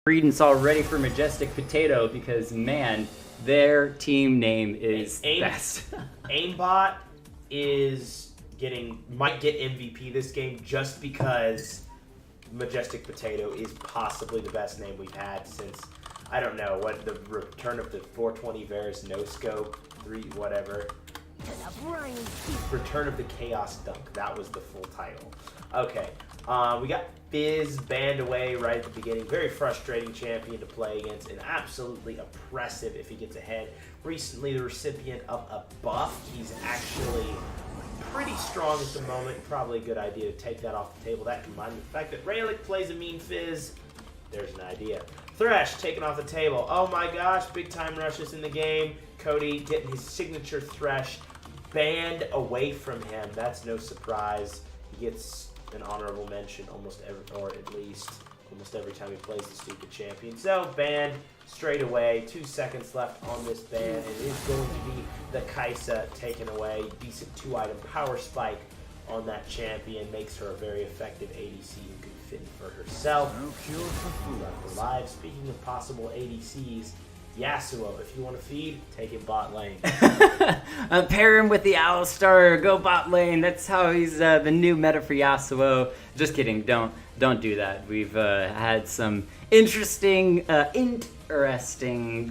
Credence all ready for Majestic Potato because, man, their team name is best. Aimbot might get MVP this game just because Majestic Potato is possibly the best name we've had since, I don't know, what, the return of the 420 Varus no scope, whatever. Return of the Chaos Dunk. That was the full title. Okay. We got Fizz banned away right at the beginning. Very frustrating champion to play against and absolutely oppressive if he gets ahead. Recently the recipient of a buff. He's actually pretty strong at the moment. Probably a good idea to take that off the table. That combined with the fact that Raylick plays a mean Fizz. There's an idea. Thresh taken off the table. Oh my gosh, big time rushes in the game. Cody getting his signature Thresh banned away from him. That's no surprise. He gets an honorable mention almost every time he plays the stupid champion. So banned straight away. 2 seconds left on this ban, and it is going to be the Kaisa taken away. Decent 2-item power spike on that champion makes her a very effective ADC who can fit for herself. No cure for fools. Left alive. Speaking of possible ADCs, Yasuo, if you want to feed, take him bot lane. Pair him with the Alistar, go bot lane. That's how he's the new meta for Yasuo. Just kidding, don't do that. We've had some interesting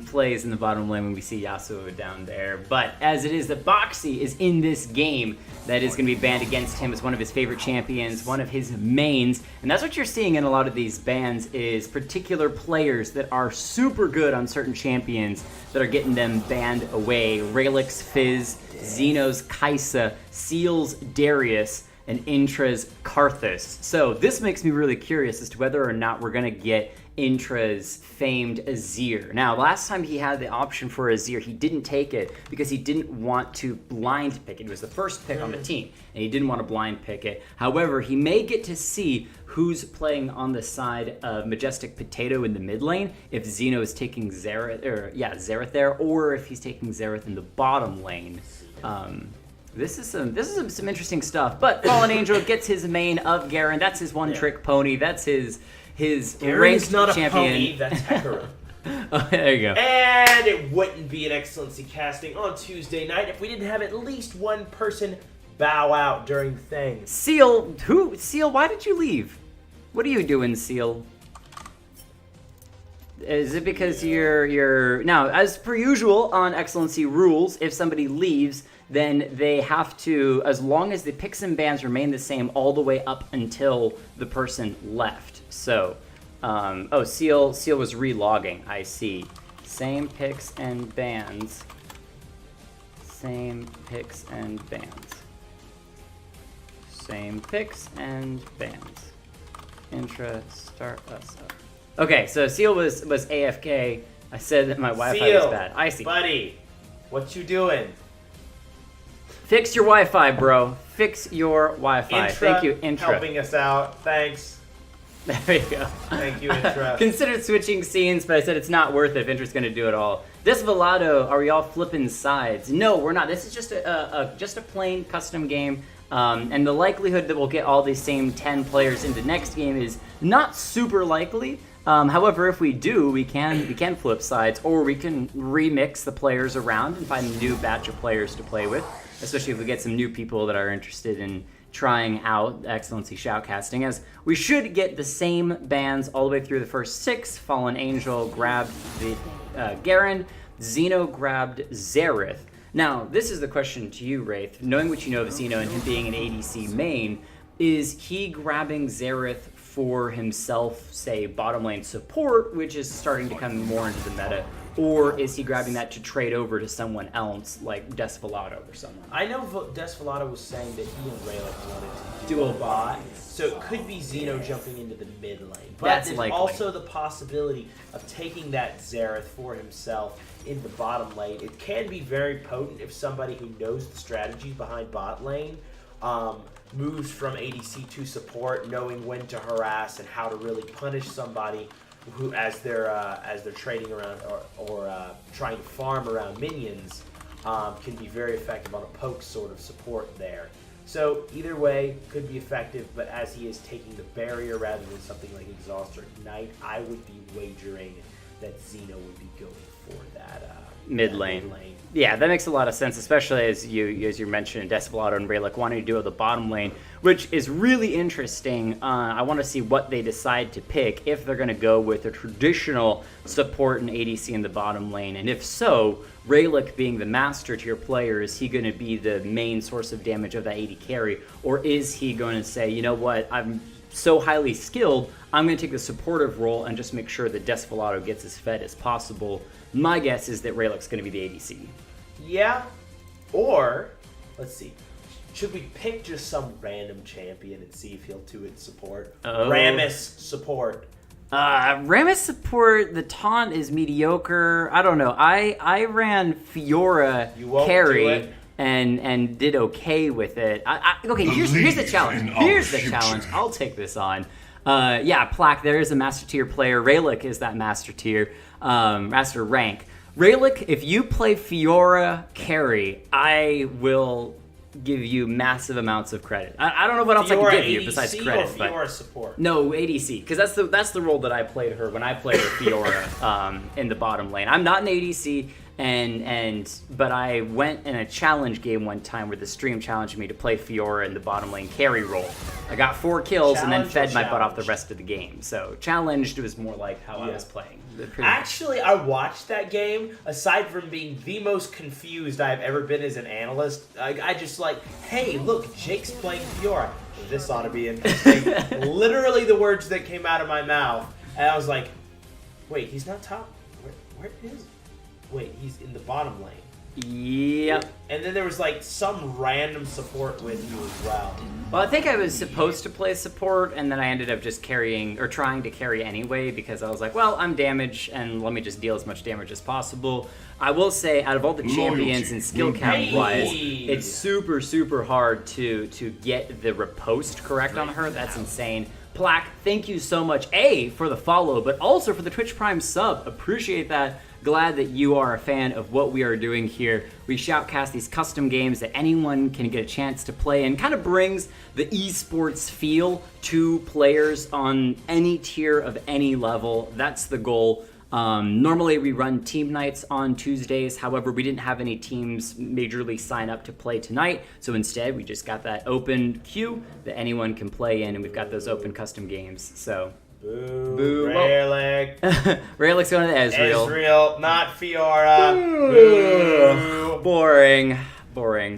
plays in the bottom lane when we see Yasuo down there. But as it is that Boxy is in this game, that is going to be banned against him as one of his favorite champions, one of his mains. And that's what you're seeing in a lot of these bans is particular players that are super good on certain champions that are getting them banned away. Raylick's Fizz, Xeno's Kaisa, Seal's Darius, and Intra's Karthus. So this makes me really curious as to whether or not we're going to get Intra's famed Azir. Now, last time he had the option for Azir, he didn't take it because he didn't want to blind pick it. It was the first pick on the team, and he didn't want to blind pick it. However, he may get to see who's playing on the side of Majestic Potato in the mid lane, if Xeno is taking Xerath there, or if he's taking Xerath in the bottom lane. This is some interesting stuff. But Fallen Angel gets his main of Garen. That's his one-trick pony. That's his ranked not champion. A pony, that's Hecarim. Oh, there you go. And it wouldn't be an XLNC casting on Tuesday night if we didn't have at least one person bow out during the thing. Seal, why did you leave? What are you doing, Seal? Is it because you're... Now, as per usual on XLNC rules, if somebody leaves, then they have to, as long as the picks and bans remain the same all the way up until the person left. So, Seal was relogging, I see. Same picks and bans. Same picks and bans. Same picks and bans. Intra, start us up. Okay, so Seal was AFK. I said that my Wi-Fi was bad. I see. Buddy, what you doing? Fix your Wi-Fi, bro. Fix your Wi-Fi. Thank you, Intra. Helping us out. Thanks. There you go. Thank you, Intra. Considered switching scenes, but I said it's not worth it if Intra's going to do it all. Desvelado, are we all flipping sides? No, we're not. This is just a plain custom game. And the likelihood that we'll get all these same 10 players into next game is not super likely. However, if we do, we can flip sides, or we can remix the players around and find a new batch of players to play with, especially if we get some new people that are interested in trying out XLNC Shoutcasting, as we should get the same bans all the way through the first 6. Fallen Angel grabbed the Garen, Xeno grabbed Xerath. Now, this is the question to you, Wraith. Knowing what you know of Xeno and him being an ADC main, is he grabbing Xerath for himself, say, bottom lane support, which is starting to come more into the meta, or is he grabbing that to trade over to someone else, like Desvelado or someone? I know Desvelado was saying that he and Raylick wanted to do a bot, so it could be Xeno jumping into the mid lane. But That's there's likely. Also the possibility of taking that Xerath for himself in the bottom lane. It can be very potent if somebody who knows the strategy behind bot lane moves from ADC to support, knowing when to harass and how to really punish somebody who, as they're trading around or trying to farm around minions, can be very effective on a poke sort of support there. So either way could be effective, but as he is taking the barrier rather than something like Exhaust or Ignite, I would be wagering that Xeno would be going for that mid lane. Yeah, that makes a lot of sense, especially as you mentioned, Desvelato and Rayleigh wanting to do the bottom lane, which is really interesting. I want to see what they decide to pick, if they're going to go with a traditional support and ADC in the bottom lane, and if so, Rayleigh being the master tier player, is he going to be the main source of damage of that AD carry, or is he going to say, you know what, I'm so highly skilled, I'm going to take the supportive role and just make sure that Desvelato gets as fed as possible. My guess is that Rayleigh's going to be the ADC. Yeah, or, let's see, should we pick just some random champion and see if he'll do it support? Rammus support. Rammus support, the taunt is mediocre. I don't know. I ran Fiora carry and did okay with it. Okay, here's the challenge. Here's the challenge. I'll take this on. Yeah, Plaque, there is a master tier player. Rayleigh is that master tier, master rank. Rayleigh, if you play Fiora carry, I will give you massive amounts of credit. I don't know what else Fiora I can give you ADC besides credit. Or Fiora support? No, ADC, because that's the role that I played her when I played her Fiora in the bottom lane. I'm not an ADC, but I went in a challenge game one time where the stream challenged me to play Fiora in the bottom lane carry role. I got 4 kills and then fed my butt off the rest of the game. So challenged was more like how I was playing. Actually, I watched that game. Aside from being the most confused I've ever been as an analyst, I just like, hey, look, Jake's playing Fiora. This ought to be interesting. Literally the words that came out of my mouth. And I was like, wait, he's not top? Where is... Wait, he's in the bottom lane. Yep. And then there was like some random support with you as well. Well, I think I was supposed to play support, and then I ended up just carrying, or trying to carry anyway, because I was like, well, I'm damaged, and let me just deal as much damage as possible. I will say, out of all the champions and skill count-wise, it's super, super hard to get the riposte correct on her. That's insane. Plaque, thank you so much, A, for the follow, but also for the Twitch Prime sub. Appreciate that. Glad that you are a fan of what we are doing here. We shoutcast these custom games that anyone can get a chance to play, and kind of brings the esports feel to players on any tier of any level. That's the goal. Normally we run team nights on Tuesdays. However, we didn't have any teams majorly sign up to play tonight. So instead, we just got that open queue that anyone can play in, and we've got those open custom games. So... Boo, Rayleigh. Rayleigh's going to Ezreal. Ezreal, not Fiora. Boo. Boring.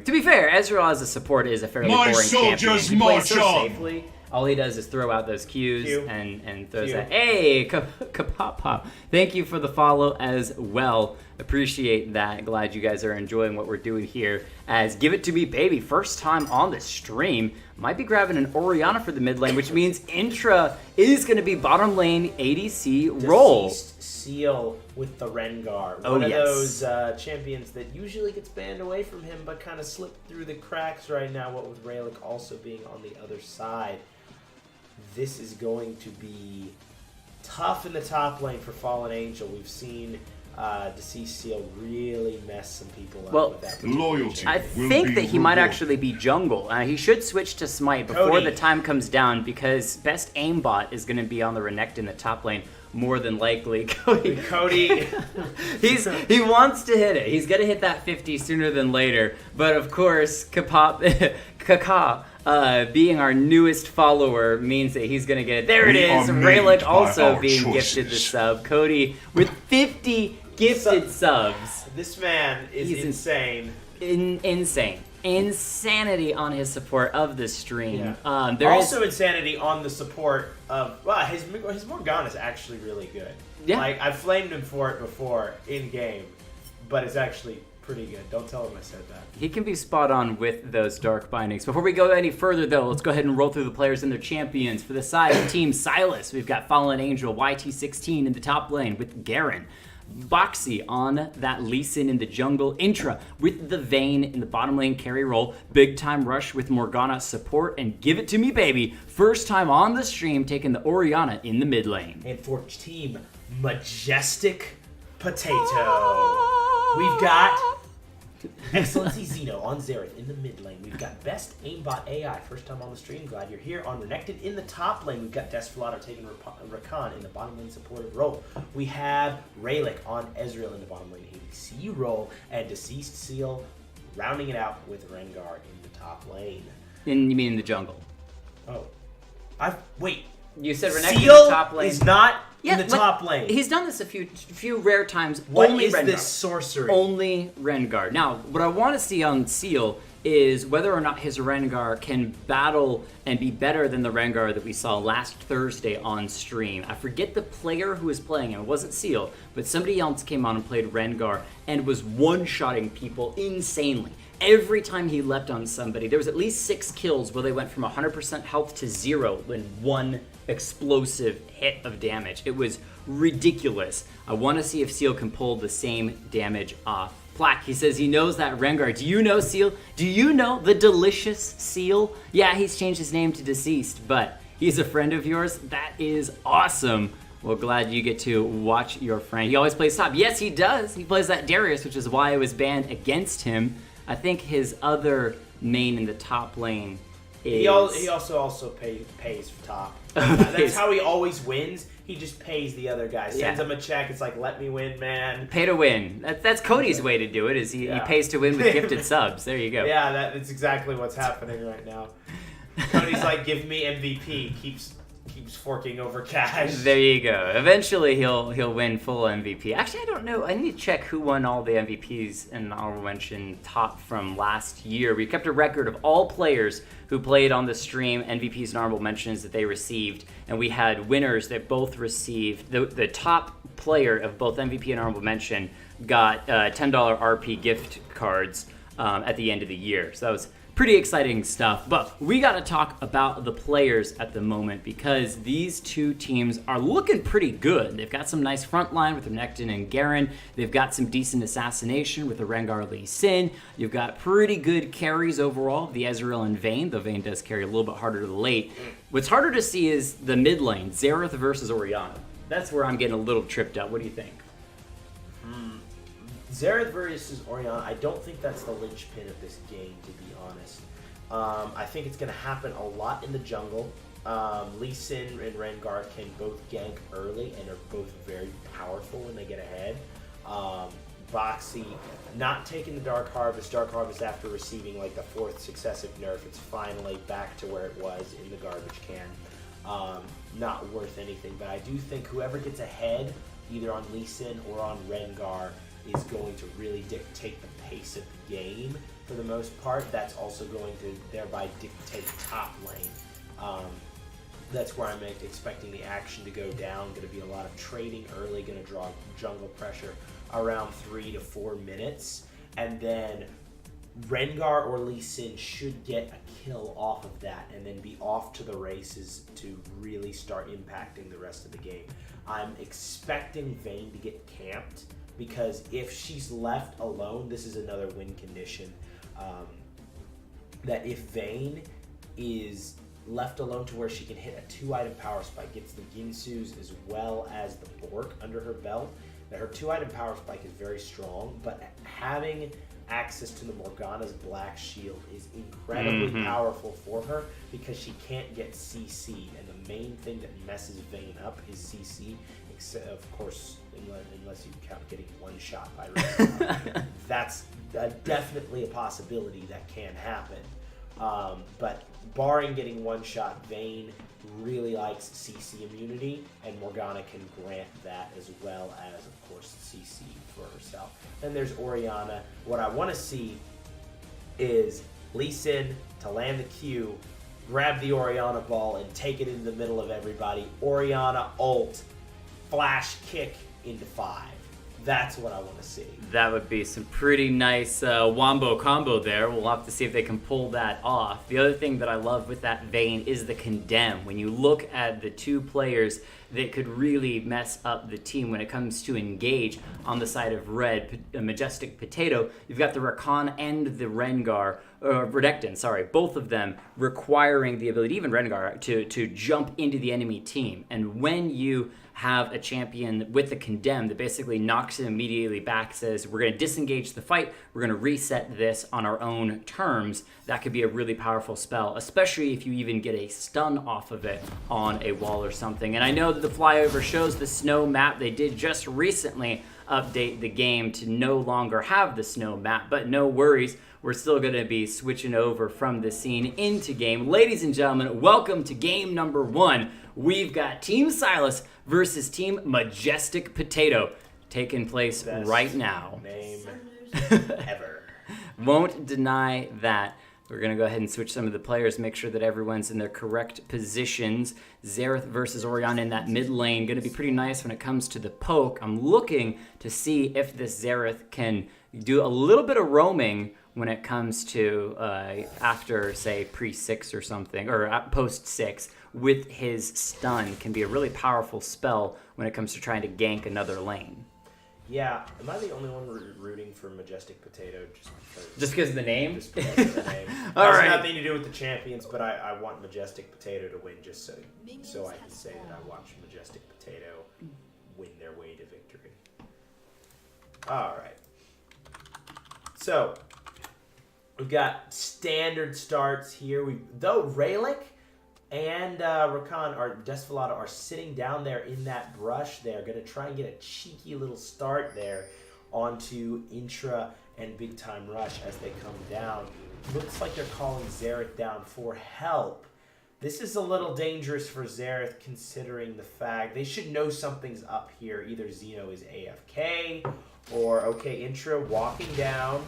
To be fair, Ezreal as a support is a fairly boring champion. He plays so safely. All he does is throw out those Qs and throws that. Hey, Kapop. Thank you for the follow as well. Appreciate that. Glad you guys are enjoying what we're doing here. As Give It To Me Baby, first time on the stream, might be grabbing an Orianna for the mid lane, which means Intra is going to be bottom lane ADC role. Deceased Seal with the Rengar. One of those champions that usually gets banned away from him, but kind of slipped through the cracks right now, what with Rayleigh also being on the other side. This is going to be tough in the top lane for Fallen Angel. We've seen Deceased Seal really mess some people up with that. Loyalty. I think that he might actually be jungle. He should switch to Smite before the time comes down, because best aimbot is going to be on the Renekton in the top lane. More than likely, Cody. He wants to hit it. He's gonna hit that 50 sooner than later. But of course, Kaka, being our newest follower, means that he's gonna get it. There it is. Rayleigh also being gifted the sub. Cody with 50 gifted subs. This man is insane. Insane. Insanity on his support of the stream. Yeah. Insanity on the support of his Morgana is actually really good. Yeah. Like, I've flamed him for it before in game, but it's actually pretty good. Don't tell him I said that. He can be spot on with those dark bindings. Before we go any further, though, let's go ahead and roll through the players and their champions. For the side of Team Sylas, we've got Fallen Angel YT16 in the top lane with Garen. Boxy on that Lee Sin in the jungle. Intra with the Vayne in the bottom lane carry role. Big Time Rush with Morgana support. And Give It To Me Baby, first time on the stream, taking the Orianna in the mid lane. And for Team Majestic Potato, we've got XLNC Xeno on Xerath in the mid lane. We've got Best Aimbot AI, first time on the stream. Glad you're here. On Renekton in the top lane, we've got Desperado taking Rakan in the bottom lane supportive role. We have Raylick on Ezreal in the bottom lane ADC role, and Deceased Seal rounding it out with Rengar in the top lane. You mean in the jungle? Oh, wait. You said Renekton Seal in the top lane. is not in the top lane. He's done this a few rare times. What only is Rengar. this sorcery? Only Rengar. Now, what I want to see on Seal is whether or not his Rengar can battle and be better than the Rengar that we saw last Thursday on stream. I forget the player who was playing him. It wasn't Seal, but somebody else came on and played Rengar and was one-shotting people insanely. Every time he leapt on somebody, there was at least 6 kills where they went from 100% health to 0 in one explosive hit of damage. It was ridiculous. I want to see if Seal can pull the same damage off. Plaque, he says he knows that Rengar. Do you know Seal? Do you know the delicious Seal? Yeah, he's changed his name to Deceased, but he's a friend of yours. That is awesome. Well, glad you get to watch your friend. He always plays top. Yes, he does. He plays that Darius, which is why I was banned against him. I think his other main in the top lane is... He also pays for top. That's how he always wins. He just pays the other guy. Sends him a check. It's like, let me win, man. Pay to win. That's Cody's way to do it, is he pays to win with gifted subs. There you go. Yeah, that's exactly what's happening right now. Cody's like, give me MVP. Keeps forking over cash. There you go. Eventually he'll win full MVP. Actually, I don't know. I need to check who won all the MVPs in the honorable mention top from last year. We kept a record of all players who played on the stream, MVPs and honorable mentions that they received, and we had winners that both received. The top player of both MVP and honorable mention got $10 RP gift cards at the end of the year. So that was pretty exciting stuff, but we got to talk about the players at the moment because these two teams are looking pretty good. They've got some nice front line with Renekton and Garen. They've got some decent assassination with the Rengar Lee Sin. You've got pretty good carries overall, the Ezreal and Vayne, though Vayne does carry a little bit harder to the late. What's harder to see is the mid lane, Xerath versus Orianna. That's where I'm getting a little tripped up. What do you think? Xerath versus Orianna, I don't think that's the linchpin of this game, to be honest. I think it's going to happen a lot in the jungle. Lee Sin and Rengar can both gank early and are both very powerful when they get ahead. Boxy not taking the Dark Harvest after receiving like the 4th successive nerf. It's finally back to where it was in the garbage can. Not worth anything, but I do think whoever gets ahead, either on Lee Sin or on Rengar, is going to really dictate the pace of the game for the most part. That's also going to thereby dictate top lane. That's where I'm expecting the action to go down. Going to be a lot of trading early, going to draw jungle pressure around 3 to 4 minutes. And then Rengar or Lee Sin should get a kill off of that and then be off to the races to really start impacting the rest of the game. I'm expecting Vayne to get camped, because if she's left alone, this is another win condition. That if Vayne is left alone to where she can hit a 2-item power spike, gets the Ginsus as well as the Bork under her belt, that her 2-item power spike is very strong, but having access to the Morgana's Black Shield is incredibly powerful for her because she can't get CC, and the main thing that messes Vayne up is CC, except, of course, unless you count getting one shot by Rengar. That's definitely a possibility that can happen. But barring getting one shot, Vayne really likes CC immunity, and Morgana can grant that as well as, of course, CC for herself. Then there's Orianna. What I want to see is Lee Sin to land the Q, grab the Orianna ball, and take it into the middle of everybody. Orianna ult, flash kick into 5. That's what I want to see. That would be some pretty nice wombo combo there. We'll have to see if they can pull that off. The other thing that I love with that Vayne is the condemn. When you look at the two players that could really mess up the team when it comes to engage on the side of red. Majestic Potato, you've got the Rakan and the Renekton, sorry, both of them requiring the ability, even Rengar, to jump into the enemy team. And when you have a champion with the condemn that basically knocks it immediately back, says we're going to disengage the fight, we're going to reset this on our own terms, that could be a really powerful spell, especially if you even get a stun off of it on a wall or something. And I know that the flyover shows the snow map. They did just recently update the game to no longer have the snow map, but no worries, we're still going to be switching over from the scene into game. Ladies and gentlemen, welcome to game number 1. We've got Team Sylas versus Team Majestic Potato taking place right now. Name ever. Won't deny that. We're going to go ahead and switch some of the players, make sure that everyone's in their correct positions. Xerath versus Orianna in that mid lane. Going to be pretty nice when it comes to the poke. I'm looking to see if this Xerath can do a little bit of roaming when it comes to after, say, pre-6 or something, or post-6, with his stun. Can be a really powerful spell when it comes to trying to gank another lane. Yeah, am I the only one rooting for Majestic Potato just because of the name? Just because of the name. All right. right. Nothing to do with the champions, but I want Majestic Potato to win just so I can say that I watched Majestic Potato win their way to victory. All right. So, we've got standard starts here. Though Rayleigh and Rakan or Desvelado are sitting down there in that brush. They're going to try and get a cheeky little start there onto Intra and Big Time Rush as they come down. Looks like they're calling Xerath down for help. This is a little dangerous for Xerath considering the fact they should know something's up here. Either Xeno is AFK or, okay, Intra walking down.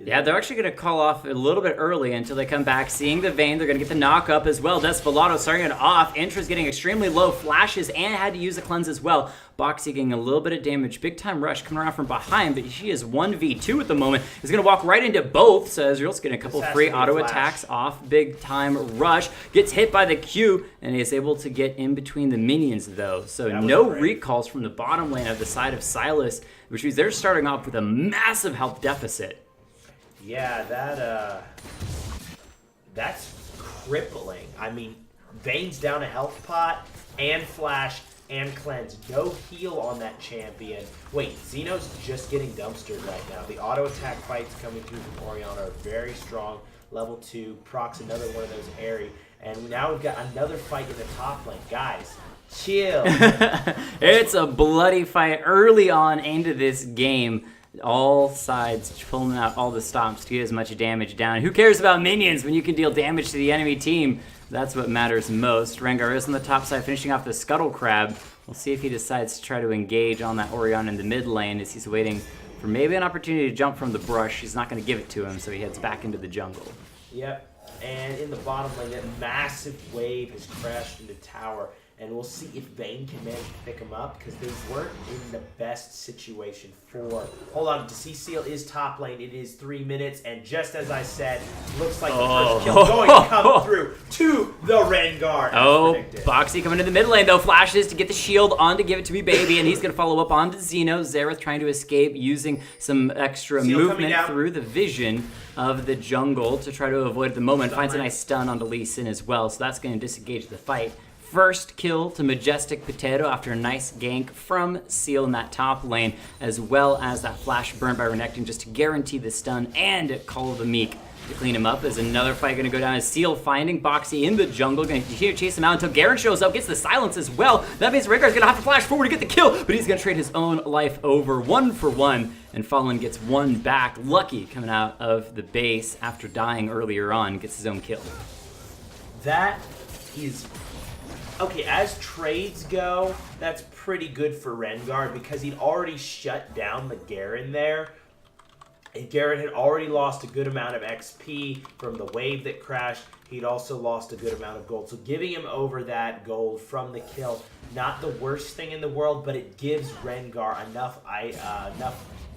Yeah, they're actually going to call off a little bit early until they come back. Seeing the Vayne, they're going to get the knock up as well. Desvelado starting it off. Intra's getting extremely low flashes and had to use a cleanse as well. Boxy getting a little bit of damage. Big Time Rush coming around from behind, but she is 1v2 at the moment. He's going to walk right into both, so Ezreal's getting a couple free auto attacks off Big Time Rush. Gets hit by the Q, and is able to get in between the minions, though. So no recalls from the bottom lane of the side of Sylas, which means they're starting off with a massive health deficit. Yeah, that's crippling. I mean, Vayne's down a health pot and flash and cleanse. No heal on that champion. Wait, Xeno's just getting dumpstered right now. The auto attack fights coming through from Orianna are very strong. Level 2, procs another one of those airy. And now we've got another fight in the top lane. Guys, chill. It's a bloody fight early on into this game. All sides pulling out all the stops to get as much damage down. Who cares about minions when you can deal damage to the enemy team? That's what matters most. Rengar is on the top side, finishing off the Scuttle Crab. We'll see if he decides to try to engage on that Orianna in the mid lane as he's waiting for maybe an opportunity to jump from the brush. He's not going to give it to him, so he heads back into the jungle. Yep, and in the bottom lane, that massive wave has crashed into tower. And we'll see if Vayne can manage to pick him up because they weren't in the best situation for... Hold on, Seal is top lane. It is 3 minutes. And just as I said, looks like the first kill going to come through to the Rengar. Boxy coming to the mid lane, though. Flashes to get the shield on to give it to me, baby. And he's going to follow up onto Xeno. Xerath trying to escape using some extra movement through the vision of the jungle to try to avoid the moment. Finds a nice stun onto Lee Sin as well. So that's going to disengage the fight. First kill to Majestic Potato after a nice gank from Seal in that top lane, as well as that flash burn by Renekton just to guarantee the stun and Call of the Meek to clean him up. There's another fight going to go down as Seal finding Boxy in the jungle, going to continue to chase him out until Garen shows up, gets the silence as well. That means Rengar's going to have to flash forward to get the kill, but he's going to trade his own life over 1 for 1, and Fallen gets 1 back. Lucky coming out of the base after dying earlier on, gets his own kill. That is... Okay, as trades go, that's pretty good for Rengar because he'd already shut down the Garen there. And Garen had already lost a good amount of XP from the wave that crashed. He'd also lost a good amount of gold. So giving him over that gold from the kill, not the worst thing in the world, but it gives Rengar enough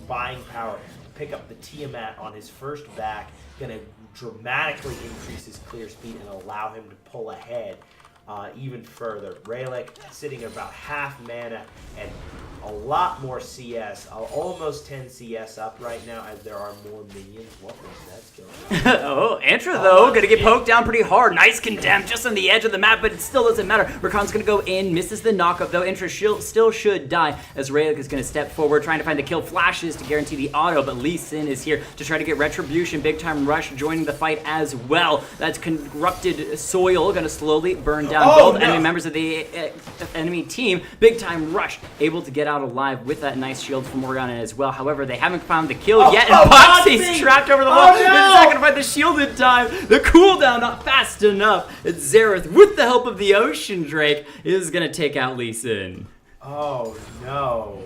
buying power to pick up the Tiamat on his first back. Going to dramatically increase his clear speed and allow him to pull ahead. even further. Rayleigh sitting at about half mana and a lot more CS, almost 10 CS up right now as there are more minions. What was that skill? Oh, Antra though, gonna get poked down pretty hard. Nice condemn just on the edge of the map, but it still doesn't matter. Rakan's gonna go in, misses the knockup though. Antra still should die as Rayleigh is gonna step forward, trying to find the kill flashes to guarantee the auto, but Lee Sin is here to try to get retribution. Big time rush joining the fight as well. That's corrupted soil, gonna slowly burn down both enemy members of the enemy team. Big time rush, able to get out alive with that nice shield from Orianna as well. However, they haven't found the kill yet, and Boxy's trapped over the wall. It's not gonna find the shield in time. The cooldown not fast enough. It's Xerath, with the help of the Ocean Drake, is gonna take out Lee Sin. Oh no.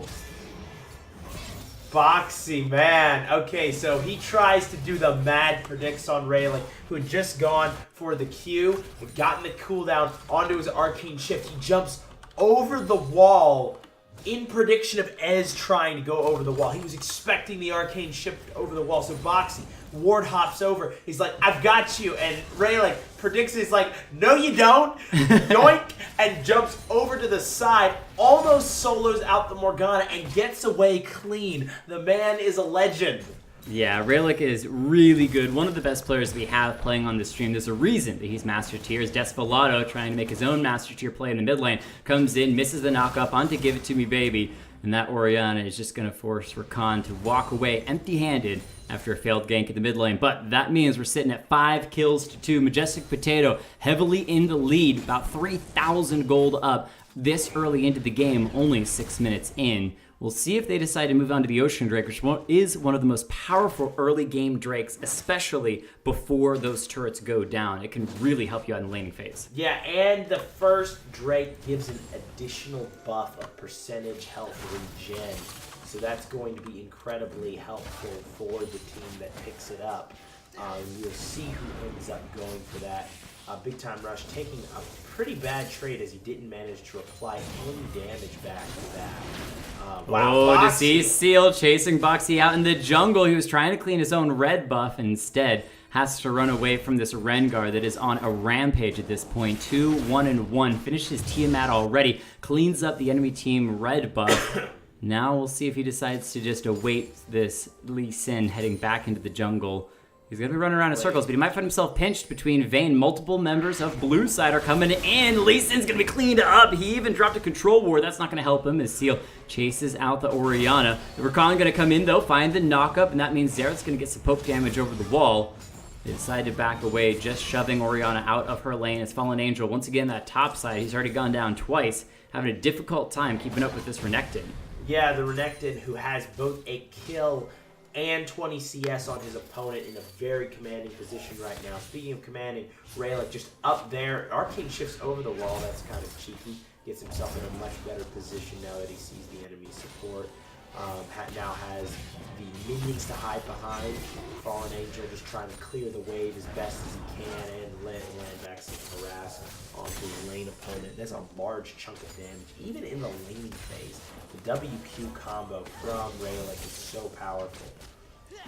Boxy, man. Okay, so he tries to do the mad predicts on Rayleigh, who had just gone for the Q, had gotten the cooldown onto his arcane shift. He jumps over the wall in prediction of Ez trying to go over the wall. He was expecting the arcane shift over the wall. So Boxy, ward hops over. He's like, I've got you. And Rayleigh predicts, he's like, no you don't. Yoink. And jumps over to the side. All those solos out the Morgana and gets away clean. The man is a legend. Yeah, Rayleigh is really good. One of the best players we have playing on this stream. There's a reason that he's Master Tier. Is Desperado trying to make his own Master Tier play in the mid lane. Comes in, misses the knock-up onto Give It To Me Baby. And that Orianna is just going to force Rakan to walk away empty-handed after a failed gank in the mid lane. But that means we're sitting at 5 kills to 2. Majestic Potato heavily in the lead, about 3,000 gold up this early into the game, only 6 minutes in. We'll see if they decide to move on to the Ocean Drake, which is one of the most powerful early game drakes, especially before those turrets go down. It can really help you out in the laning phase. Yeah, and the first Drake gives an additional buff of percentage health regen. So that's going to be incredibly helpful for the team that picks it up. We'll see who ends up going for that. Big Time Rush taking a pretty bad trade as he didn't manage to apply any damage back to that. Wow, to see Seal chasing Boxy out in the jungle. He was trying to clean his own red buff, and instead has to run away from this Rengar that is on a rampage at this point. 2-1-1, finished his Tiamat already, cleans up the enemy team red buff. Now we'll see if he decides to just await this Lee Sin heading back into the jungle. He's going to be running around in circles, but he might find himself pinched between Vayne. Multiple members of Blue Side are coming in. Lee Sin's going to be cleaned up. He even dropped a control ward. That's not going to help him as Seal chases out the Orianna. The Rakan going to come in, though, find the knockup, and that means Xerath's going to get some poke damage over the wall. They decide to back away, just shoving Orianna out of her lane. It's Fallen Angel. Once again, that top side, he's already gone down twice, having a difficult time keeping up with this Renekton. Yeah, the Renekton, who has both a kill and 20 CS on his opponent in a very commanding position right now. Speaking of commanding, Rayleigh just up there. Arcane shifts over the wall. That's kind of cheeky. Gets himself in a much better position now that he sees the enemy support. Now has the minions to hide behind. Fallen Angel just trying to clear the wave as best as he can and land back some harass onto the lane opponent. There's a large chunk of damage, even in the laning phase. The WQ combo from Rayleigh is so powerful.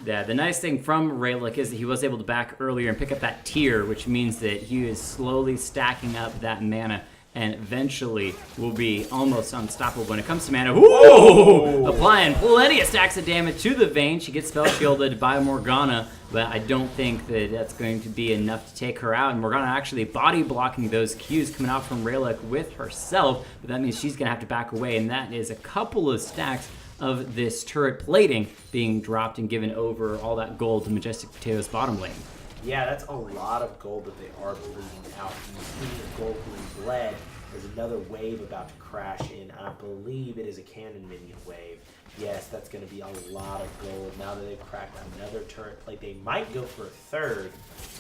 Yeah, the nice thing from Rayleigh is that he was able to back earlier and pick up that tier, which means that he is slowly stacking up that mana and eventually will be almost unstoppable when it comes to mana. Ooh! Applying plenty of stacks of damage to the Vayne. She gets spell shielded by Morgana, but I don't think that that's going to be enough to take her out. And Morgana actually body blocking those Qs coming out from Rayleigh with herself, but that means she's going to have to back away, and that is a couple of stacks of this turret plating being dropped and given over all that gold to Majestic Potato's bottom lane. Yeah, that's a lot of gold that they are bleeding out. And speaking of gold being bled, there's another wave about to crash in. I believe it is a cannon minion wave. Yes, that's going to be a lot of gold. Now that they've cracked another turret plate, they might go for a third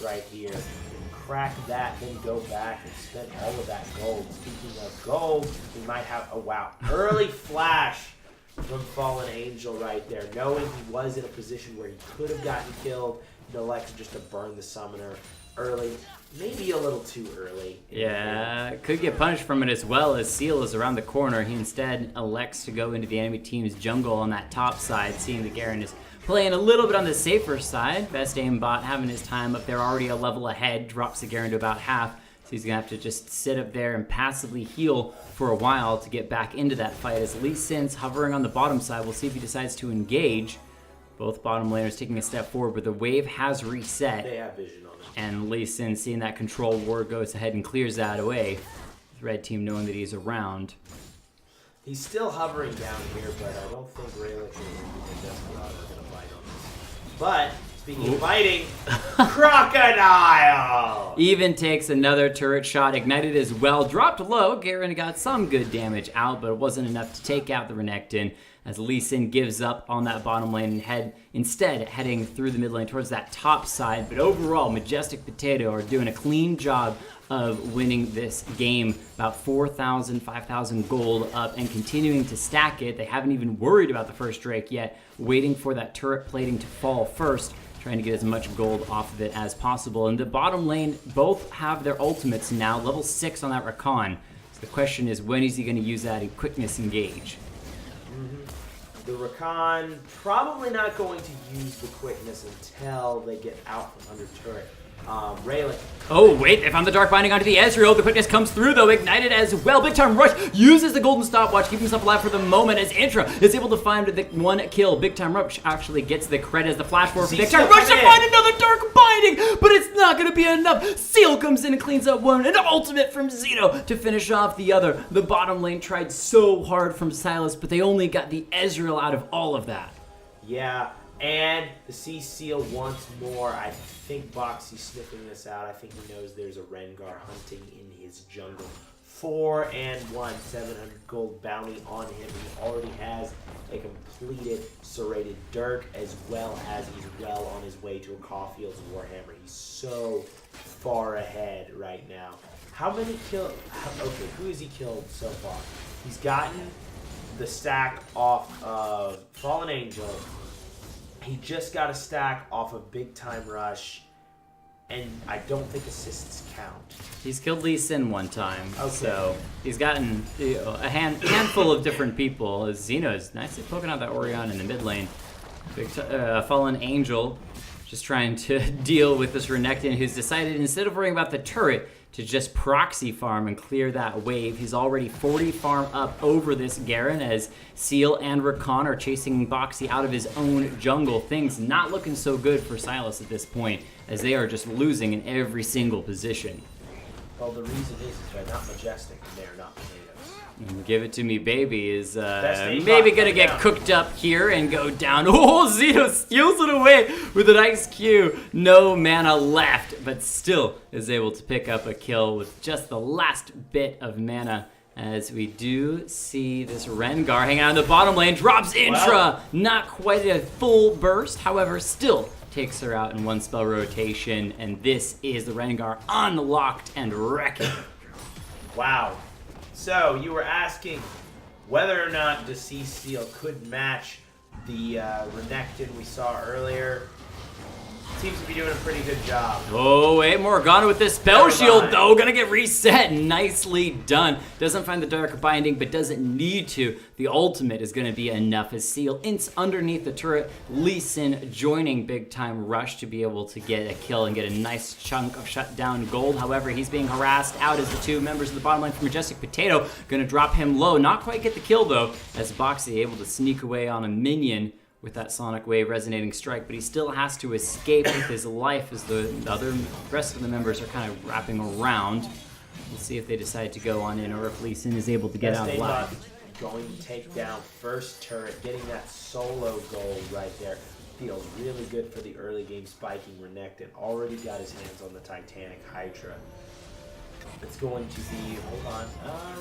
right here. And crack that, then go back and spend all of that gold. Speaking of gold, we might have, oh wow, early flash from Fallen Angel right there. Knowing he was in a position where he could have gotten killed, he elects just to burn the summoner early. Maybe a little too early. Yeah, could get punished from it as well as Seal is around the corner. He instead elects to go into the enemy team's jungle on that top side, seeing that Garen is playing a little bit on the safer side. Best aim bot having his time up there, already a level ahead, drops the Garen to about half. he's going to have to just sit up there and passively heal for a while to get back into that fight. As Lee Sin's hovering on the bottom side, we'll see if he decides to engage. Both bottom laners taking a step forward, but the wave has reset. They have vision on it. And Lee Sin, seeing that control ward, goes ahead and clears that away. The red team knowing that he's around. He's still hovering down here, but I don't think Rayleigh and Desperado are going to bite on this. But, speaking of biting, Crocodile! Even takes another turret shot, ignited as well. Dropped low, Garen got some good damage out, but it wasn't enough to take out the Renekton, as Lee Sin gives up on that bottom lane and instead heading through the mid lane towards that top side. But overall, Majestic Potato are doing a clean job of winning this game. About 4,000, 5,000 gold up and continuing to stack it. They haven't even worried about the first Drake yet, waiting for that turret plating to fall first, trying to get as much gold off of it as possible. And the bottom lane both have their ultimates now, level 6 on that Rakan. So the question is, when is he going to use that in quickness engage? The Rakan probably not going to use the quickness until they get out from under turret. Rayleigh. Oh, wait, they found the Dark Binding onto the Ezreal. The quickness comes through, though, ignited as well. Big Time Rush uses the golden stopwatch, keeping himself alive for the moment as Intra is able to find the one kill. Big Time Rush actually gets the credit as the flash forward for Big Time Rush to find another Dark Binding, but it's not going to be enough. Seal comes in and cleans up one, and ultimate from Zeno to finish off the other. The bottom lane tried so hard from Sylas, but they only got the Ezreal out of all of that. Yeah. And the C-Seal once more. I think Boxy's sniffing this out. I think he knows there's a Rengar hunting in his jungle. 4-1, 700 gold bounty on him. He already has a completed serrated Dirk, as well as he's well on his way to a Caulfield's Warhammer. He's so far ahead right now. How many kills? Okay, who has he killed so far? He's gotten the stack off of Fallen Angel. He just got a stack off of Big Time Rush, and I don't think assists count. He's killed Lee Sin one time, okay. So he's gotten a handful of different people. As Xeno's nicely poking out that Orion in the mid lane. Fallen Angel just trying to deal with this Renekton, who's decided, instead of worrying about the turret, to just proxy farm and clear that wave. He's already 40 farm up over this Garen, as Seal and Rakan are chasing Boxy out of his own jungle. Things not looking so good for Sylas at this point, as they are just losing in every single position. Well, the reason is they're not Majestic and they're not Potatoes. Give it to me, baby, is maybe gonna get cooked up here and go down. Oh, Zeno steals it away with a nice Q. No mana left, but still is able to pick up a kill with just the last bit of mana. As we do see this Rengar hanging out in the bottom lane, drops Intra. Well, not quite a full burst, however, still takes her out in one spell rotation. And this is the Rengar unlocked and wrecking. Wow. So, you were asking whether or not the C-Seal could match the Renekton we saw earlier. Seems to be doing a pretty good job. Oh, wait, Morgana with this spell shield, though. Gonna get reset. Nicely done. Doesn't find the Dark Binding, but doesn't need to. The ultimate is gonna be enough as Seal ints underneath the turret. Lee Sin joining Big Time Rush to be able to get a kill and get a nice chunk of shutdown gold. However, he's being harassed out as the two members of the bottom line from Majestic Potato. Gonna drop him low. Not quite get the kill, though, as Boxy able to sneak away on a minion with that Sonic Wave resonating strike, but he still has to escape with his life as the rest of the members are kind of wrapping around. We'll see if they decide to go on in or if Lee Sin is able to get out alive. Going to take down first turret, getting that solo goal right there. Feels really good for the early game spiking Renekton. Already got his hands on the Titanic Hydra. It's going to be, hold on,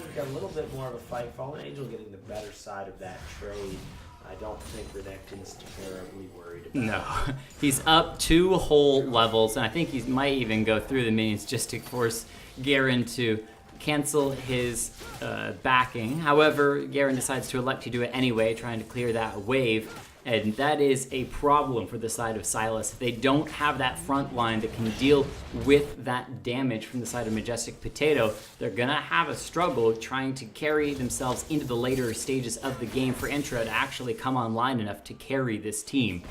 we've got a little bit more of a fight. Fallen Angel getting the better side of that trade. I don't think Renekton's terribly worried about No, he's up 2 whole levels, and I think he might even go through the minions just to force Garen to cancel his backing. However, Garen decides to elect to do it anyway, trying to clear that wave. And that is a problem for the side of Sylas. They don't have that front line that can deal with that damage from the side of Majestic Potato. They're gonna have a struggle trying to carry themselves into the later stages of the game for Intra to actually come online enough to carry this team.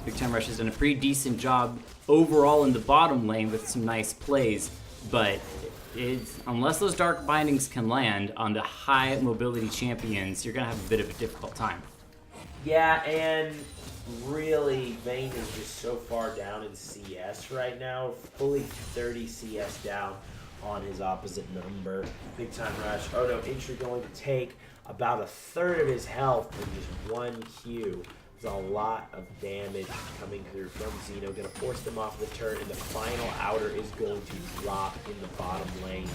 Big Time Rush has done a pretty decent job overall in the bottom lane with some nice plays, but unless those Dark Bindings can land on the high mobility champions, you're going to have a bit of a difficult time. Yeah, and really, Vayne is just so far down in CS right now. Fully 30 CS down on his opposite number. Big time rush. Oh no, Intry going to take about a third of his health in just one Q. There's a lot of damage coming through from Zeno. Going to force them off the turret, and the final outer is going to drop in the bottom lane.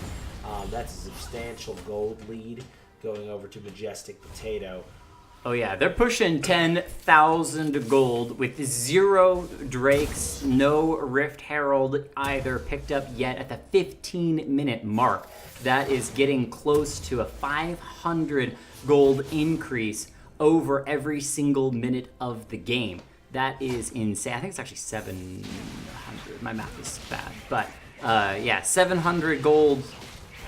That's a substantial gold lead going over to Majestic Potato. Oh yeah, they're pushing 10,000 gold with 0 Drakes, no Rift Herald either picked up yet at the 15-minute mark. That is getting close to a 500 gold increase over every single minute of the game. That is insane. I think it's actually 700. My math is bad. But yeah, 700 gold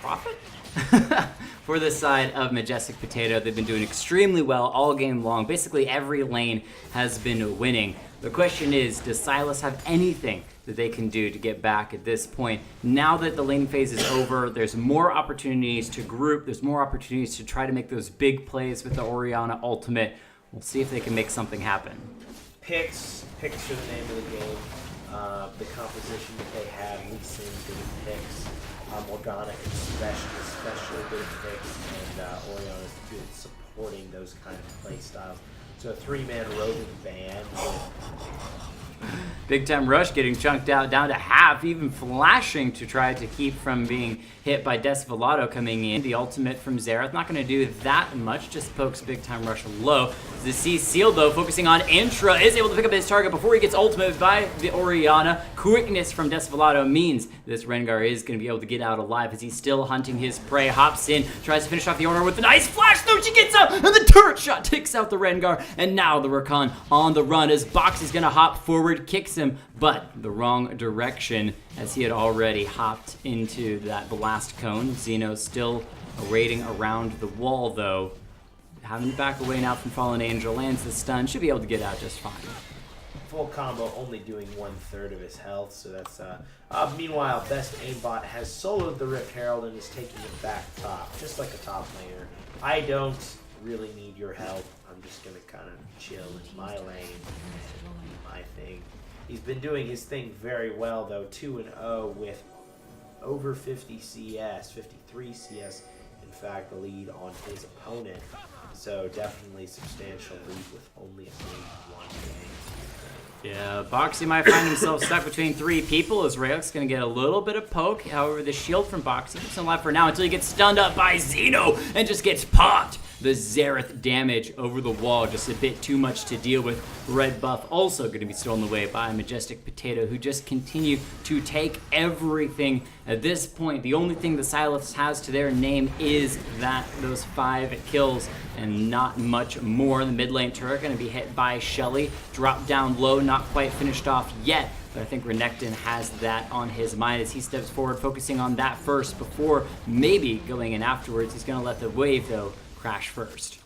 profit? For the side of Majestic Potato. They've been doing extremely well all game long. Basically every lane has been winning. The question is, does Sylas have anything that they can do to get back at this point? Now that the lane phase is over, there's more opportunities to group, there's more opportunities to try to make those big plays with the Orianna ultimate. We'll see if they can make something happen. Picks are the name of the game. The composition that they have, Lee Sin good at picks. Morgana especially good at picks, and Orianna is good at supporting those kind of play styles. So a 3-man roving band with Big time rush getting chunked out down to half, even flashing to try to keep from being hit by Desvelato coming in. The ultimate from Xerath, not going to do that much, just pokes big time rush low. The C Seal though, focusing on Intra, is able to pick up his target before he gets ultimate by the Orianna. Quickness from Desvelato means this Rengar is going to be able to get out alive as he's still hunting his prey. Hops in, tries to finish off the Orianna with a nice flash, though she gets out, and the turret shot takes out the Rengar. And now the Rakan on the run as Box is going to hop forward, kicks him, but the wrong direction as he had already hopped into that blast cone. Xeno still waiting around the wall though. Having to back away now from Fallen Angel, lands the stun, should be able to get out just fine. Full combo, only doing 1/3 of his health, so that's meanwhile, Best Aimbot has soloed the Rift Herald and is taking it back top, just like a top laner. I don't really need your help. I'm just gonna kind of chill in my lane, do my thing. He's been doing his thing very well though, 2-0 with over 50 CS, 53 CS, in fact, the lead on his opponent. So definitely substantial lead with only a game 1 game. Yeah, Boxy might find himself stuck between 3 people as Rayok's going to get a little bit of poke. However, the shield from Boxy keeps him alive for now until he gets stunned up by Xeno and just gets popped. The Xerath damage over the wall, just a bit too much to deal with. Red buff also going to be stolen away by Majestic Potato, who just continue to take everything. At this point, the only thing the Sylas has to their name is those 5 kills and not much more. The mid lane turret going to be hit by Shelly, dropped down low, not quite finished off yet. But I think Renekton has that on his mind as he steps forward, focusing on that first before maybe going in afterwards. He's going to let the wave, though, crash first.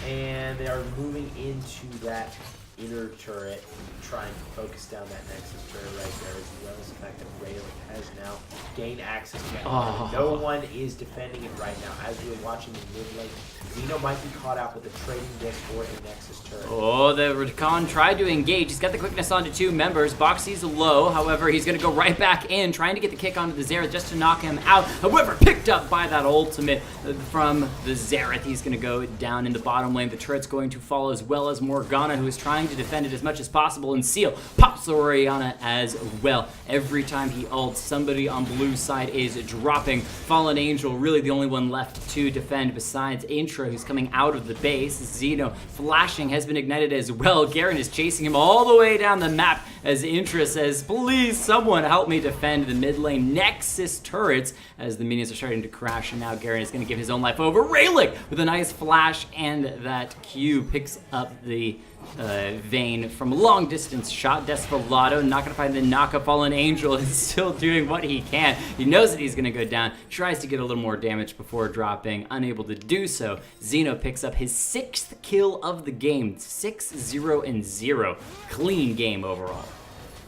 And they are moving into that inner turret, trying to focus down that Nexus turret right there, as well as the fact that Rayleigh has now gained access to that. No one is defending it right now. As we were watching the mid lane, Xeno might be caught out with a trading disc or a Nexus turret. Oh, the Rakan tried to engage. He's got the quickness onto 2 members. Boxy's low. However, he's going to go right back in, trying to get the kick onto the Xerath just to knock him out. However, picked up by that ultimate from the Xerath. He's going to go down in the bottom lane. The turret's going to fall, as well as Morgana, who is trying to defend it as much as possible. And Seal pops the Orianna as well. Every time he ults, somebody on blue side is dropping. Fallen Angel, really the only one left to defend besides Intra, who's coming out of the base. Xeno flashing has been ignited as well. Garen is chasing him all the way down the map as Intra says, please someone help me defend the mid lane Nexus turrets as the minions are starting to crash, and now Garen is going to give his own life over. Rayleigh with a nice flash, and that Q picks up the Vayne from a long distance shot. Desvelato not going to find the knockup. Fallen Angel is still doing what he can. He knows that he's going to go down, tries to get a little more damage before dropping, unable to do so. Xeno picks up his 6th kill of the game, 6-0-0. Clean game overall.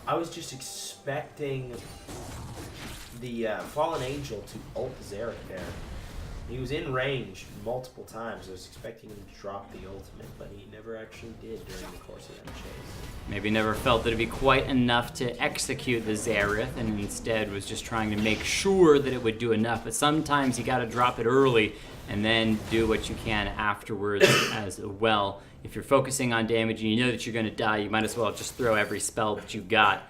I was just expecting the Fallen Angel to ult Xerath there. He was in range multiple times. I was expecting him to drop the ultimate, but he never actually did during the course of that chase. Maybe never felt that it'd be quite enough to execute the Xerath, and instead was just trying to make sure that it would do enough. But sometimes you gotta drop it early and then do what you can afterwards as well. If you're focusing on damage and you know that you're gonna die, you might as well just throw every spell that you got,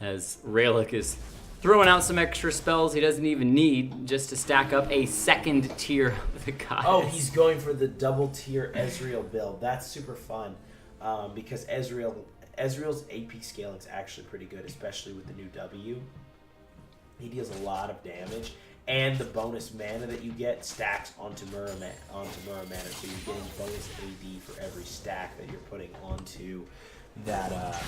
as Raylick is throwing out some extra spells he doesn't even need just to stack up a second tier of the goddess. Oh, he's going for the double tier Ezreal build. That's super fun because Ezreal's AP scaling is actually pretty good, especially with the new W. He deals a lot of damage, and the bonus mana that you get stacks onto Mirror Mana, so you're getting bonus AD for every stack that you're putting onto that.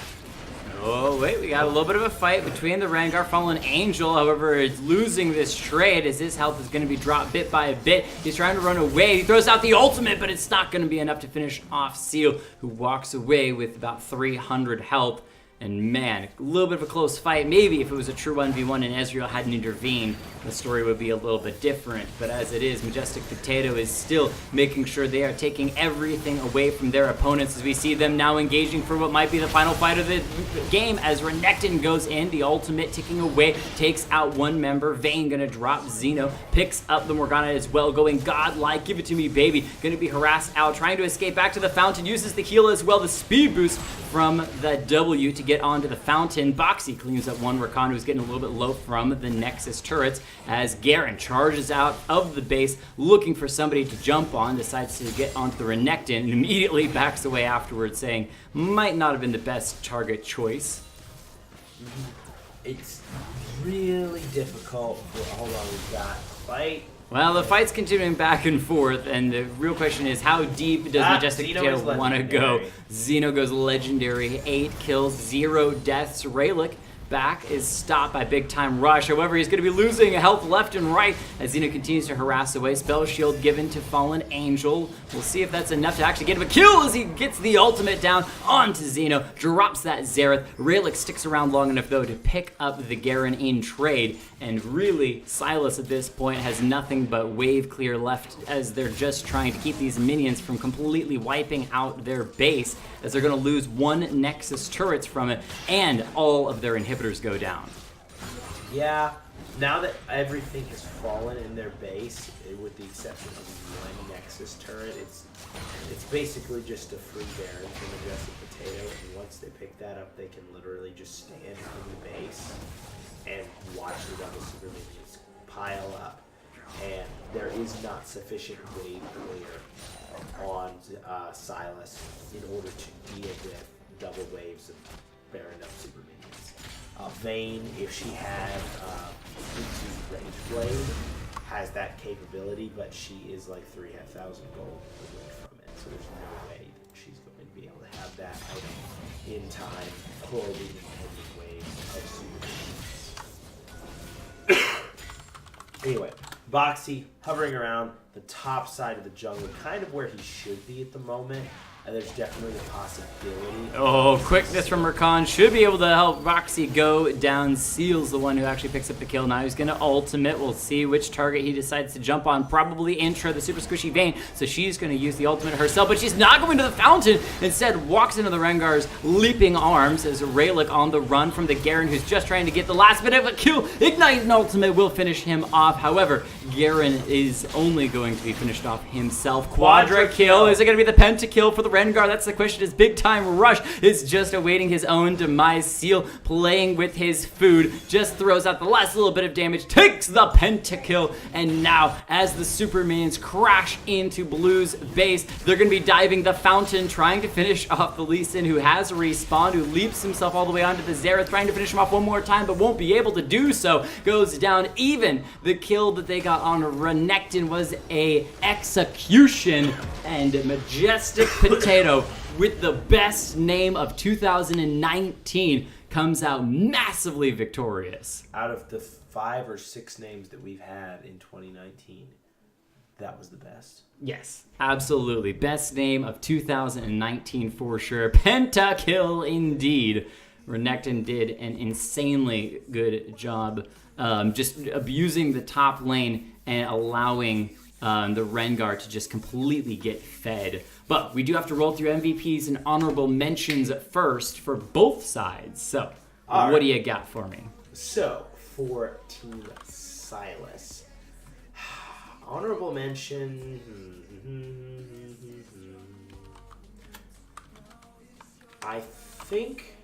Oh, wait, we got a little bit of a fight between the Rengar Fallen Angel. However, is losing this trade as his health is going to be dropped bit by bit. He's trying to run away. He throws out the ultimate, but it's not going to be enough to finish off Seal, who walks away with about 300 health. And man, a little bit of a close fight. Maybe if it was a true 1v1 and Ezreal hadn't intervened, the story would be a little bit different. But as it is, Majestic Potato is still making sure they are taking everything away from their opponents, as we see them now engaging for what might be the final fight of the game, as Renekton goes in, the ultimate ticking away, takes out one member. Vayne gonna drop Xeno, picks up the Morgana as well, going godlike, give it to me baby, gonna be harassed out, trying to escape back to the fountain, uses the heal as well, the speed boost from the W to get onto the fountain. Boxy cleans up one Rakan who's getting a little bit low from the Nexus turrets, as Garen charges out of the base looking for somebody to jump on, decides to get onto the Renekton, and immediately backs away afterwards, saying might not have been the best target choice. It's really difficult. Hold on, we've got fight. Well, the fight's continuing back and forth, and the real question is, how deep does Majestic Potato want to go? Xeno goes legendary, 8 kills, 0 deaths. Raylick back is stopped by Big Time Rush. However, he's going to be losing health left and right as Xeno continues to harass away. Spell Shield given to Fallen Angel. We'll see if that's enough to actually get him a kill as he gets the ultimate down onto Xeno. Drops that Xerath. Raylick sticks around long enough, though, to pick up the Garen in trade. And really, Sylas at this point has nothing but wave clear left, as they're just trying to keep these minions from completely wiping out their base, as they're going to lose one Nexus turrets from it, and all of their inhibitors go down. Yeah, now that everything has fallen in their base, with the exception of one Nexus turret, it's basically just a free Baron from Majestic Potato, and once they pick that up, they can literally just stand in the base and watch the double super minions pile up. And there is not sufficient wave clear on Sylas in order to deal with double waves of Baron up super minions. Vayne, if she had into Rage Blade, has that capability, but she is like 3,000 gold away from it, so there's no way that she's going to be able to have that item in time for the impending waves of super minions. Anyway, Boxy hovering around the top side of the jungle, kind of where he should be at the moment. And there's definitely a possibility. Oh, quickness from Rakan should be able to help Roxy go down. Seal's the one who actually picks up the kill. Now he's going to ultimate. We'll see which target he decides to jump on. Probably Intra, the super squishy Vayne. So she's going to use the ultimate herself, but she's not going to the fountain. Instead, walks into the Rengar's leaping arms as Raylick on the run from the Garen, who's just trying to get the last bit of a kill. Ignite and ultimate will finish him off. However, Garen is only going to be finished off himself. Quadra kill. Is it going to be the pentakill for the Rengar? That's the question. His Big Time Rush is just awaiting his own demise. Seal playing with his food, just throws out the last little bit of damage, takes the pentakill, and now as the super minions crash into Blue's base, they're going to be diving the fountain, trying to finish off the Lee Sin, who has respawned, who leaps himself all the way onto the Xerath, trying to finish him off one more time, but won't be able to do so. Goes down. Even the kill that they got on Renekton was a execution, and Majestic Potato, with the best name of 2019, comes out massively victorious. Out of the 5 or 6 names that we've had in 2019, that was the best. Yes, absolutely. Best name of 2019 for sure. Pentakill indeed. Renekton did an insanely good job just abusing the top lane and allowing the Rengar to just completely get fed. But we do have to roll through MVPs and honorable mentions first for both sides. So, what do you got for me? So, for Team Sylas, honorable mention. I think.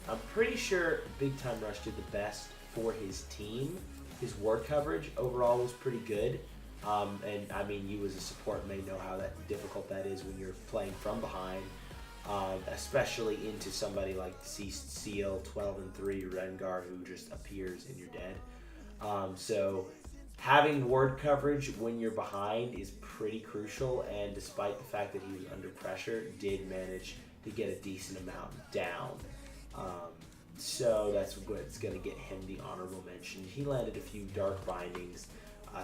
I'm pretty sure Big Time Rush did the best for his team. His ward coverage overall was pretty good. And I mean, you as a support may know how difficult that is when you're playing from behind, especially into somebody like Seal 12-3 Rengar, who just appears and you're dead. So having ward coverage when you're behind is pretty crucial, and despite the fact that he was under pressure, did manage to get a decent amount down. So that's what's going to get him the honorable mention. He landed a few dark bindings,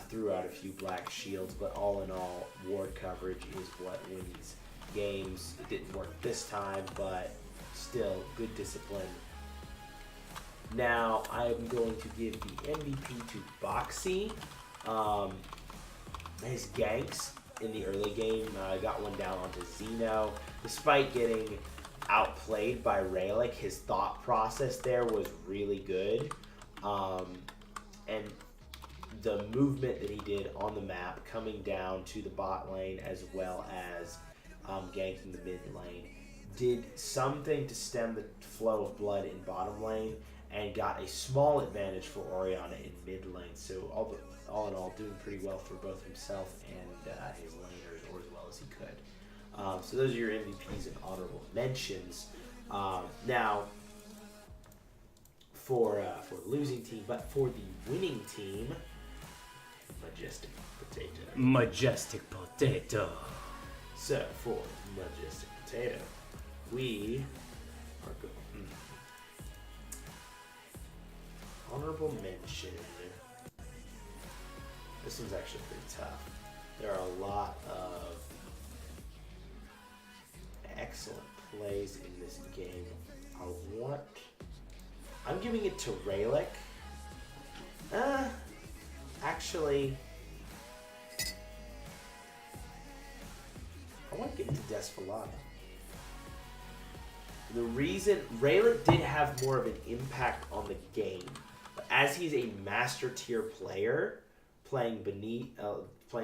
threw out a few black shields, but all in all, ward coverage is what wins games. It didn't work this time, but still good discipline. Now I'm going to give the MVP to Boxy. His ganks in the early game got one down onto Zeno. Despite getting outplayed by Rayleigh, his thought process there was really good. And the movement that he did on the map, coming down to the bot lane as well as ganking the mid lane, did something to stem the flow of blood in bottom lane and got a small advantage for Orianna in mid lane. So all in all, doing pretty well for both himself and his laners, or as well as he could. So those are your MVPs and honorable mentions. Now, for the losing team, but for the winning team, Majestic Potato. Majestic Potato. So for Majestic Potato, we are going. Honorable mention. This one's actually pretty tough. There are a lot of excellent plays in this game. I'm giving it to Rayleigh. Actually, I want to give it to Desvelado. The reason Rayleigh did have more of an impact on the game, but as he's a master tier player, playing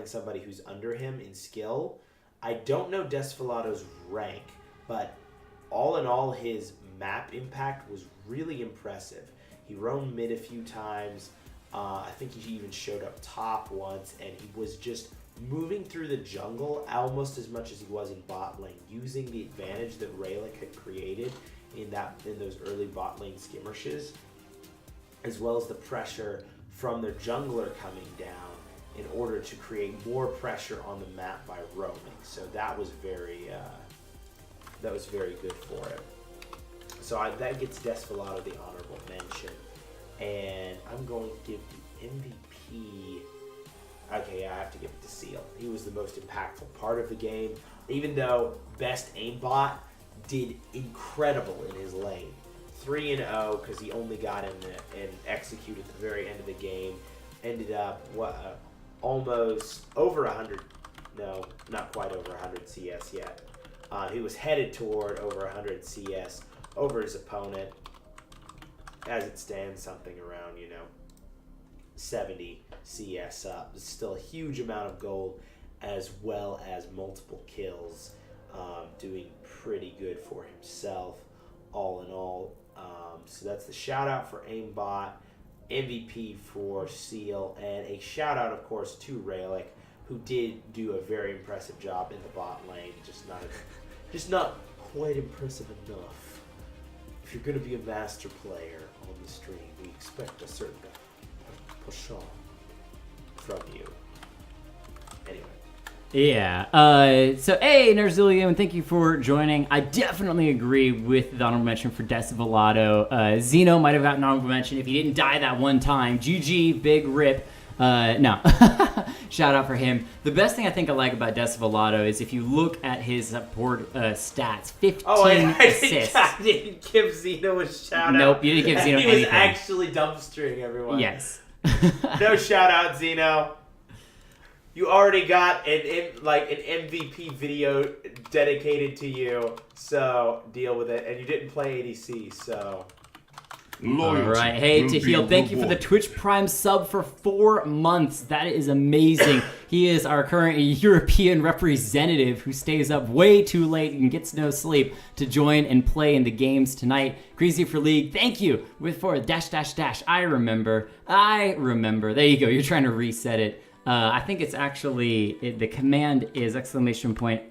somebody who's under him in skill, I don't know Desvelado's rank, but all in all, his map impact was really impressive. He roamed mid a few times. I think he even showed up top once, and he was just moving through the jungle almost as much as he was in bot lane, using the advantage that Rayleigh had created in those early bot lane skirmishes, as well as the pressure from their jungler coming down in order to create more pressure on the map by roaming. So that was very good for him. So that gets Desvelado the honorable mention. And I'm going to give the MVP. Okay, I have to give it to Seal. He was the most impactful part of the game. Even though best aimbot did incredible in his lane. 3-0 because he only got in and executed at the very end of the game. Ended up almost over 100. No, not quite over 100 CS yet. He was headed toward over 100 CS over his opponent. As it stands, something around 70 CS up. It's still a huge amount of gold, as well as multiple kills. Doing pretty good for himself, all in all. So that's the shout out for aimbot, MVP for Seal, and a shout out, of course, to Rayleigh, who did do a very impressive job in the bot lane. Just not quite impressive enough. If you're going to be a master player on the stream, we expect a certain push on from you. Anyway. Yeah. So, hey, Nerzulio, thank you for joining. I definitely agree with the honorable mention for Desvelado. Zeno might have gotten an honorable mention if he didn't die that one time. GG, big rip. No. Shout out for him. The best thing I think I like about Desvelato is if you look at his board stats, 15 assists. I didn't give Zeno a shout out. Nope, you didn't give Zeno anything. He was actually dumpstering everyone. Yes. No shout out, Zeno. You already got an MVP video dedicated to you, so deal with it. And you didn't play ADC, so... All right. Hey, Tahil, thank you for the Twitch Prime sub for 4 months. That is amazing. He is our current European representative who stays up way too late and gets no sleep to join and play in the games tonight. Crazy for League, thank you. For -- I remember. There you go. You're trying to reset it. I think it's actually, the command is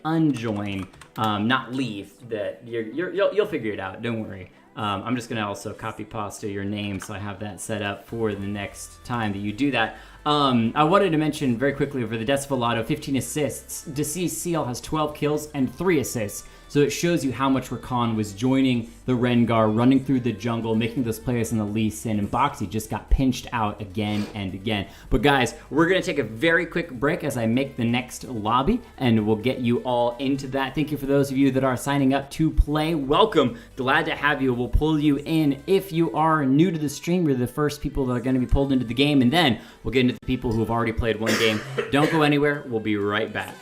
!unjoin, not leave. That you'll figure it out. Don't worry. I'm just gonna also copy pasta your name so I have that set up for the next time that you do that. I wanted to mention very quickly over the Desvelato, 15 assists. Deceased Seal has 12 kills and 3 assists. So it shows you how much Rakan was joining the Rengar, running through the jungle, making those plays in the Lee Sin, and Boxy just got pinched out again and again. But guys, we're going to take a very quick break as I make the next lobby, and we'll get you all into that. Thank you for those of you that are signing up to play. Welcome. Glad to have you. We'll pull you in. If you are new to the stream, you're the first people that are going to be pulled into the game, and then we'll get into the people who have already played one game. Don't go anywhere. We'll be right back.